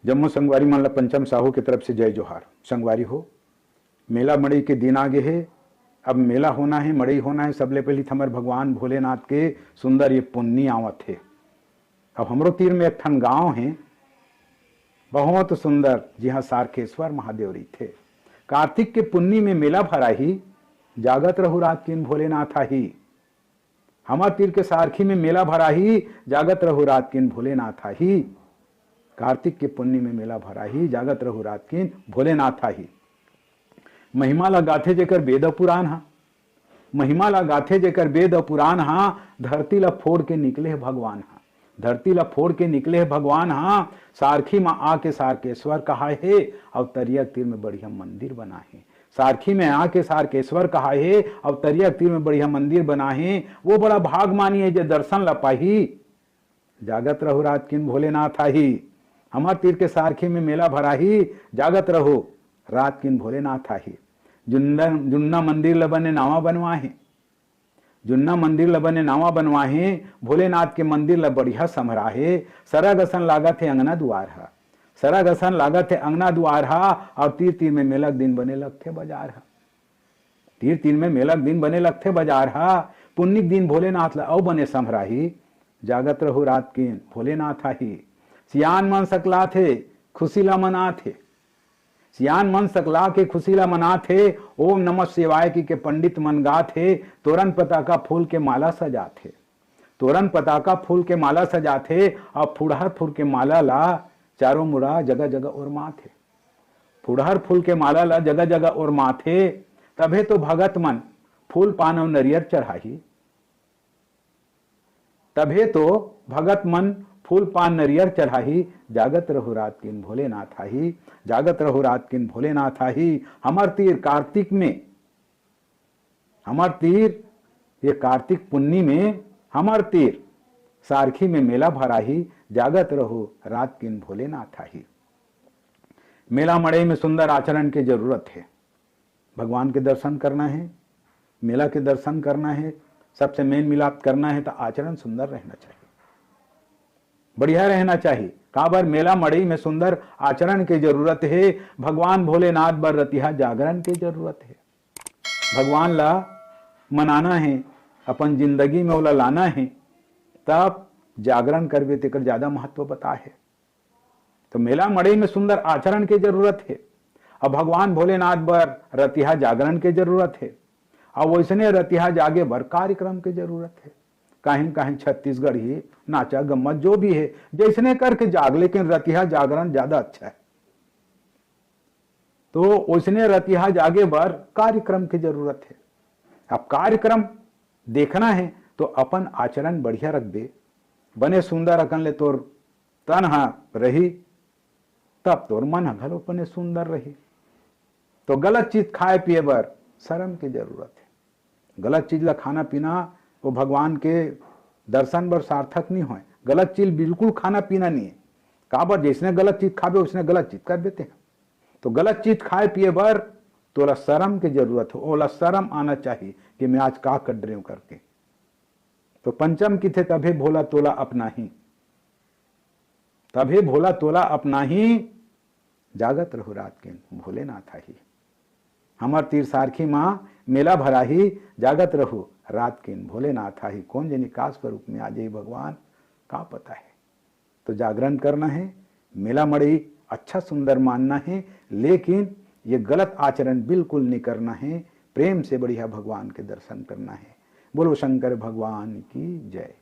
जम्मू संगवारी मन ला पंचम साहू की तरफ से जय जोहार। संगवारी हो, मेला मड़ई के दिन आगे है। अब मेला होना है, मड़ई होना है। सबले पहले हमार भगवान भोलेनाथ के सुंदर ये पुन्नी आवत है। अब हमरो तीर में एक ठन गांव है बहुत सुंदर, जहाँ सारकेश्वर महादेव रही थे। कार्तिक के पुन्नी में मेला भरा ही, जागत रहु रात किन भोलेनाथ ही। हमार तीर के सारखी में मेला भरा ही, जागत रहु रात किन भोलेनाथ ही। कार्तिक के पुन्नी में मेला भरा ही, जागत रहु रात किन भोलेनाथ ही। महिमा ला गाथे जेकर वेद पुराण हा, महिमा ला गाथे जेकर वेद पुराण हा। धरती ला फोड़ के निकले है भगवान हा, धरती ला फोड़ के निकले है भगवान हा। सारखी में आके सारकेश्वर कहा है, और तरिया तीर में बढ़िया मंदिर बना है। सारखी में आके सारकेश्वर कहा है, और तरिया तीर में बढ़िया मंदिर बना है। वो बड़ा भाग मानी है जो दर्शन ला पाही, जागत रहु रात किन भोलेनाथ ही। हमार तीर के सारखी में मेला भरा ही, जागत रहो रात किन भोलेनाथ ही। जुन्ना मंदिर ल बने नावा बनवाहे, जुन्ना मंदिर ल बने नावा बनवाहे। भोलेनाथ के मंदिर ल बढ़िया समराहे। सरग असन लागत है अंगना दुआर हा, सरग असन लागत है अंगना दुआर हा। और तीर तीर में मेलक दिन बने लगथे बाजार हा, तीर तीर में मेलक दिन बने लगथे बाजार हा। पुन्निक दिन भोलेनाथ ला औ बने समराही, जागत रहु रात किन भोलेनाथ ही। सियान मन सकला थे खुशी ला मना थे, सियान मन सकला के खुशी ला मना थे। ओम नमः शिवाय की के पंडित मन गा थे। तोरण पताका फूल के माला सजा थे, तोरण पताका फूल के माला सजा थे। और फुड़हर फूल के माला ला चारों मुड़ा जगह जगह उरमा थे, फुड़हर फूल के माला ला जगह जगह उरमा थे। तभे तो भगत मन फूल पान और नरियर चढ़ाही, तभे तो भगत मन फूल पान नरियर चढ़ाही। जागत रहु रात किन भोलेनाथ ही, जागत रहु रात किन भोलेनाथ ही। हमार तीर कार्तिक में, हमार तीर ये कार्तिक पुन्नी में हमार तीर सारखी में मेला भरा ही, जागत रहु रात किन भोलेनाथ ही। मेला मड़ई में सुंदर आचरण की जरूरत है। भगवान के दर्शन करना है, मेला के दर्शन करना है, सबसे मेल मिलाप करना है तो आचरण सुंदर रहना चाहिए, बढ़िया रहना चाहिए। काबर मेला मड़ई में सुंदर आचरण की जरूरत है। भगवान भोलेनाथ बर रतिहा जागरण की जरूरत है। भगवान ला मनाना है, अपन जिंदगी में ओला लाना है, तब जागरण करबे तेकर ज्यादा महत्व बता है। तो मेला मड़ई में सुंदर आचरण की जरूरत है। अब भगवान भोलेनाथ बर रतिहा जागरण की जरूरत है, और वैसने रतिहा जागे बर कार्यक्रम की जरूरत है। कहीं कहीं छत्तीसगढ़ ही नाचा गम्मत जो भी है जैसने करके जाग, लेकिन रतिहा जागरण ज्यादा अच्छा है। तो वैसने रतिहा जागे बर कार्यक्रम की जरूरत है। अब कार्यक्रम देखना है तो अपन आचरण बढ़िया रख दे, बने सुंदर अकन ले तोर तन हा रही, तब तोर मन हा घलो बने सुंदर रही। तो गलत चीज खाए पिए बर शर्म की जरूरत है। गलत चीज ला खाना पीना वो भगवान के दर्शन बर सार्थक नहीं होए। गलत चीज बिल्कुल खाना पीना नहीं है। काबर जिसने गलत चीज खाबे उसने गलत चीज कर देते हैं। तो गलत चीज खाए पिए बर तोला शर्म की जरूरत हो, ओला शर्म आना चाहिए कि मैं आज का कर रही हूं करके। तो पंचम की थे तभे भोला तोला अपना ही, तभे भोला तोला अपना ही। जागत रहु रात के भोलेनाथ ही। हमार तीर सारखी माँ मेला भरा ही, जागत रहु रात किन भोलेनाथ ही। कौन जनी काश पर रूप में आ जाए भगवान का पता है। तो जागरण करना है, मेला मड़ई अच्छा सुंदर मानना है, लेकिन ये गलत आचरण बिल्कुल नहीं करना है। प्रेम से बढ़िया भगवान के दर्शन करना है। बोलो शंकर भगवान की जय।